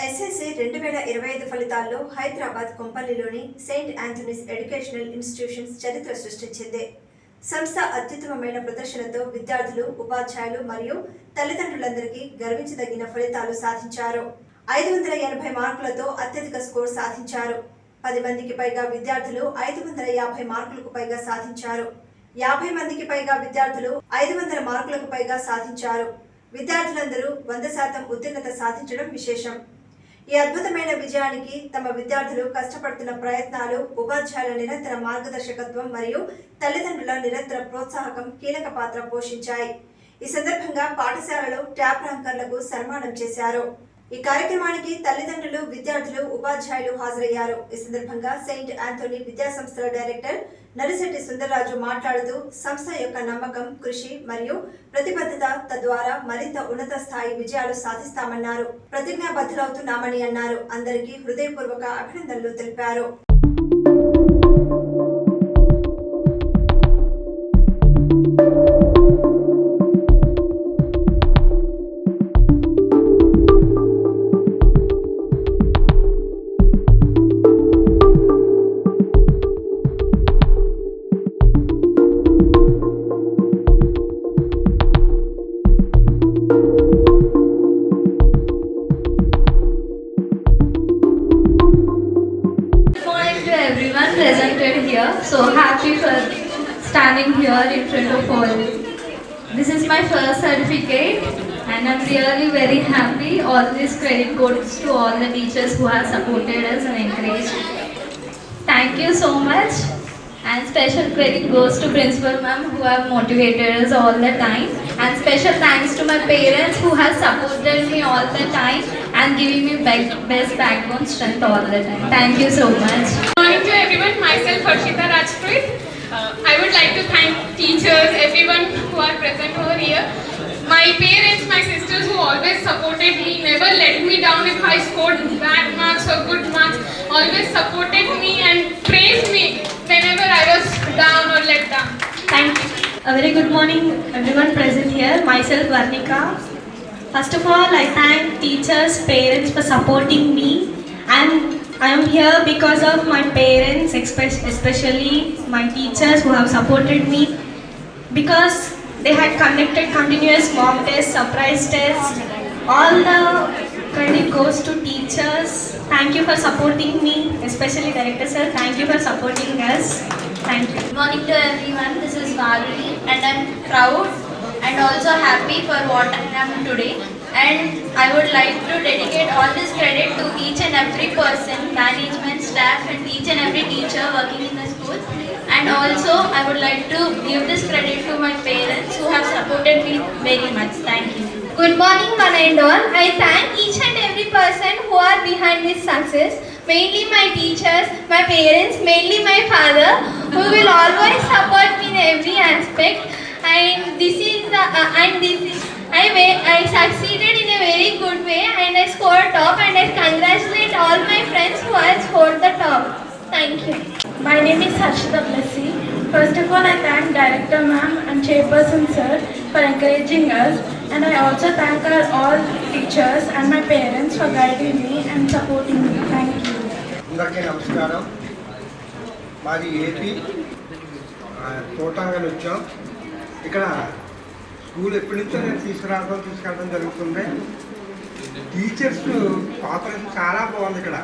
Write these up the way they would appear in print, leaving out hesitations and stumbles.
SSC 2025 ఫలితాల్లో హైదరాబాద్ కొంపల్లిలోని saint Anthony's educational institutions చరిత్ర సృష్టించింది. సంస్థ అత్యుత్తమమైన ప్రదర్శనతో విద్యార్థులు, ఉపాధ్యాయులు మరియు తల్లిదండ్రులందరికీ గర్వించదగిన ఫలితాలు సాధించారు. 580 మార్కులతో అత్యధిక స్కోర్ సాధించారు. 10 మందికి పైగా విద్యార్థులు 550 మార్కులకు పైగా సాధించారు. 50 మందికి పైగా విద్యార్థులు 500 మార్కులకు పైగా సాధించారు. విద్యార్థులందరూ 100% ఉత్తీర్ణత సాధించడం విశేషం. ఈ అద్భుతమైన విజయానికి తమ విద్యార్థులు కష్టపడుతున్న ప్రయత్నాలు, ఉపాధ్యాయుల నిరంతర మార్గదర్శకత్వం మరియు తల్లిదండ్రుల నిరంతర ప్రోత్సాహకం కీలక పాత్ర పోషించాయి. ఈ సందర్భంగా పాఠశాలలో ట్యాబ్ ర్యాంకర్లకు సన్మానం చేశారు. ఈ కార్యక్రమానికి తల్లిదండ్రులు, విద్యార్థులు, ఉపాధ్యాయులు హాజరయ్యారు. ఈ సందర్భంగా సెయింట్ ఆంథోనీ విద్యాసంస్థల డైరెక్టర్ నరిశెట్టి సుందరరాజు మాట్లాడుతూ సంస్థ యొక్క నమ్మకం, కృషి మరియు ప్రతిబద్ధత తద్వారా మరింత ఉన్నత స్థాయి విజయాలు సాధిస్తామన్నారు. ప్రతిజ్ఞాబద్ధులవుతున్నామని అన్నారు. అందరికీ హృదయపూర్వక అభినందనలు తెలిపారు. Everyone presented here, so happy for standing here in front of all. This is my first certificate and I'm really very happy. All this credit goes to all the teachers who have supported us and encouraged. Thank you so much, and special credit goes to Principal Ma'am who have motivated us all the time, and special thanks to my parents who have supported me all the time and giving me best backbone strength all the time. Thank you so much. Good morning to everyone. Myself Harshita Rajpreet. I would like to thank teachers, everyone who are present over here. My parents, my sisters who always supported me, never let me down if I scored bad marks or good marks, always supported me and praised me whenever I was down or let down. Thank you. A very good morning everyone present here. Myself Varnika. First of all, I thank teachers, parents for supporting me, and I am here because of my parents, especially my teachers who have supported me, because they had conducted continuous mock tests, surprise tests. All the credit goes to teachers. Thank you for supporting me, especially Director Sir. Thank you for supporting us. Thank you. Good morning to everyone. This is Valerie and I'm proud and also happy for what I am today. And I would like to dedicate all this credit to each and every person, management, staff and each and every teacher working in the school. And also I would like to give this credit to my parents who have supported me very much. Thank you. Good morning, one and all. I thank each and every person who are behind this success. Mainly my teachers, my parents, mainly my father, who will always support me in every aspect. And I succeeded in a very good way, and I scored top, and I congratulate all my friends who have scored the top. Thank you. My name is Harshita Blessy. First of all, I thank Director Ma'am and Chairperson Sir for encouraging us, and I also thank our all teachers and my parents for guiding me and supporting me. Thank you. అందరికీ నమస్కారం. మాది AP తోటంగా వచ్చాం. ఇక్కడ school ఎప్పటి నుంచో నేను తీసుకెళ్ళడం జరుగుతుంది. టీచర్స్ కోఆపరేషన్ చాలా బాగుంది ఇక్కడ.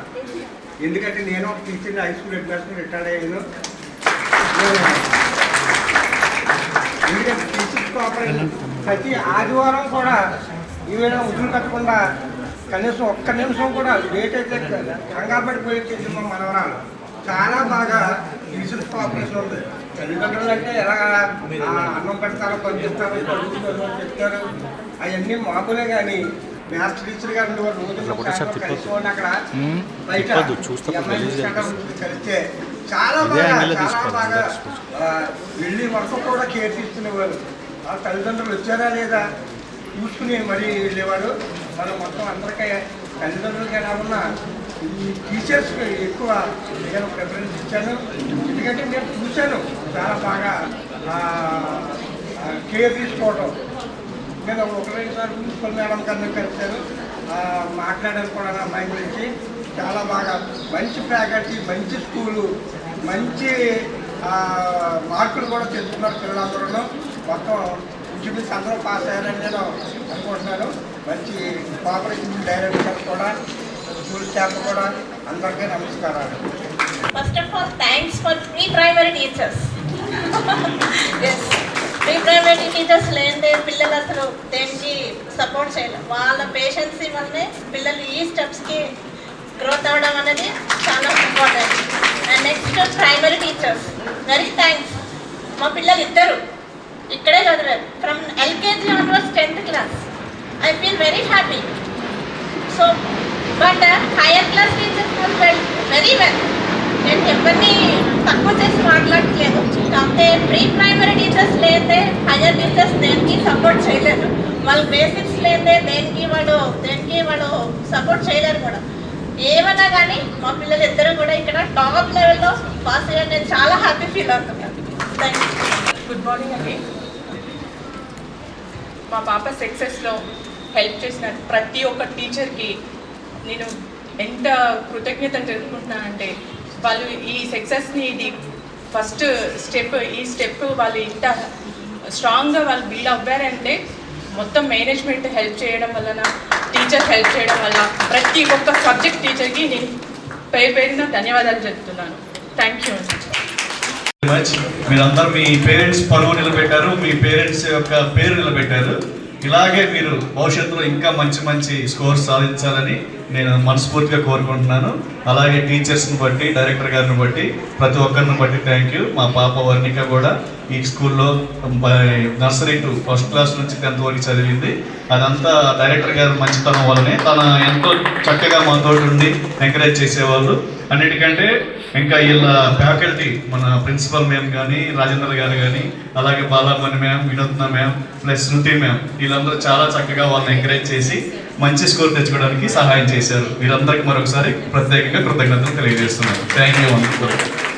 ఎందుకంటే నేను ఒక టీచర్ని high school head master retired అయ్యాను. ఎందుకంటే టీచర్స్ కోఆపరేషన్ ప్రతి ఆదివారం కూడా ఈవేళ ఉద్యోగం కట్టకుండా కనీసం ఒక్క నిమిషం కూడా లేట్ అయితే కంగారు పడిపోయి మా మనవరాలు చాలా బాగా టీచర్స్ కోఆపరేషన్ ఉంది. తల్లిదండ్రులు అంటే ఎలాగా అన్నం పెడతారో పంపిస్తారో చదువుతారో చెప్తారు, అవన్నీ మామూలే. కానీ మ్యాథ్స్ టీచర్ గారు రోజుల్లో కలిసి అక్కడ బయట కలిస్తే చాలా బాగా వెళ్ళి వరకు కూడా కేర్ తీసుకునేవారు. ఆ తల్లిదండ్రులు వచ్చారా లేదా చూసుకుని మరీ వెళ్ళేవాడు. మనం మొత్తం అందరికీ తల్లిదండ్రులకి ఎలా ఉన్నా ఈ టీచర్స్కి ఎక్కువ నేను ప్రిఫరెన్స్ ఇచ్చాను. ఎందుకంటే నేను చూశాను చాలా బాగా కేర్ తీసుకోవటం. నేను ఒకసారి ప్రిన్సిపల్ మేడం కన్నా కలిశాను. మాట్లాడాను కూడా నా అమ్మాయి గురించి. చాలా బాగా మంచి ఫ్యాకల్టీ, మంచి స్కూలు, మంచి మార్కులు కూడా తెచ్చుకున్నారు పిల్లలందరూ. మొత్తం ఇంచుమించు అందరూ పాస్ అయ్యారని నేను అనుకుంటున్నాను. మంచి కోఆపరేషన్ డైరెక్టర్ కూడా, స్కూల్ స్టాఫ్ కూడా అందరికీ నమస్కారాలు. First of all, thanks for pre-primary teachers. Yes, pre-primary teachers లేనిదే పిల్లలు అసలు దేనికి సపోర్ట్ చేయలేరు. వాళ్ళ పేషెన్సీ వల్లనే పిల్లలు ఈ స్టెప్స్కి గ్రోత్ అవ్వడం అనేది చాలా important. And next primary teachers, very thanks. మా పిల్లలు ఇద్దరు ఇక్కడే చదివారు. From LKG onwards 10th class. I feel very happy. So, but higher class teachers have felt very well. నేను ఎవరిని తక్కువ చేసి మాట్లాడట్లేదు. కాకపోతే ప్రీ-ప్రైమరీ టీచర్స్ లేదే హైయర్ టీచర్స్ దేనికి సపోర్ట్ చేయలేరు. వాళ్ళ బేసిక్స్ లేదే దేనికి వాళ్ళు సపోర్ట్ చేయలేరు కూడా. ఏమన్నా కానీ మా పిల్లలు ఇద్దరు కూడా ఇక్కడ టాప్ లెవెల్లో పాస్ అయ్యారు. నేను చాలా హ్యాపీ ఫీల్ అవుతున్నాను. Thank you. గుడ్ మార్నింగ్ అండి. మా పాప సక్సెస్లో హెల్ప్ చేసిన ప్రతి ఒక్క టీచర్కి నేను ఎంత కృతజ్ఞతలు తెలుపుకుంటున్నానంటే, వాళ్ళు ఈ సక్సెస్ని, ఇది ఫస్ట్ స్టెప్, ఈ స్టెప్ వాళ్ళు ఇంత స్ట్రాంగ్గా వాళ్ళు బిల్డ్ అవ్వారంటే మొత్తం మేనేజ్మెంట్ హెల్ప్ చేయడం వలన, టీచర్ హెల్ప్ చేయడం వల్ల ప్రతి ఒక్క సబ్జెక్ట్ టీచర్కి నేను పేరున ధన్యవాదాలు చెప్తున్నాను. Thank you much. మీరందరూ మీ పేరెంట్స్ పరువు నిలబెట్టారు, మీ పేరెంట్స్ యొక్క పేరు నిలబెట్టారు. ఇలాగే మీరు భవిష్యత్తులో ఇంకా మంచి మంచి స్కోర్స్ సాధించాలని నేను మనస్ఫూర్తిగా కోరుకుంటున్నాను. అలాగే టీచర్స్ని బట్టి, డైరెక్టర్ గారిని బట్టి, ప్రతి ఒక్కరిని బట్టి థ్యాంక్ యూ. మా పాప వర్ణిక కూడా ఈ స్కూల్లో నర్సరీ టు ఫస్ట్ క్లాస్ నుంచి 10th వరకు చదివింది. అదంతా డైరెక్టర్ గారి మంచితనం వల్లనే. తన ఎంతో చక్కగా మాతో ఉండి ఎంకరేజ్ చేసేవాళ్ళు. అన్నిటికంటే ఇంకా వీళ్ళ ఫ్యాకల్టీ, మన ప్రిన్సిపల్ మ్యామ్ కానీ, రాజేంద్ర గారు కానీ, అలాగే బాలామణి మ్యామ్, వినోద్న మ్యామ్, ప్లస్ శృతి మ్యామ్, వీళ్ళందరూ చాలా చక్కగా వాళ్ళని ఎంకరేజ్ చేసి మంచి స్కోర్ తెచ్చుకోవడానికి సహాయం చేశారు. వీరందరికీ మరొకసారి ప్రత్యేకంగా కృతజ్ఞతలు తెలియజేస్తున్నాను. Thank you.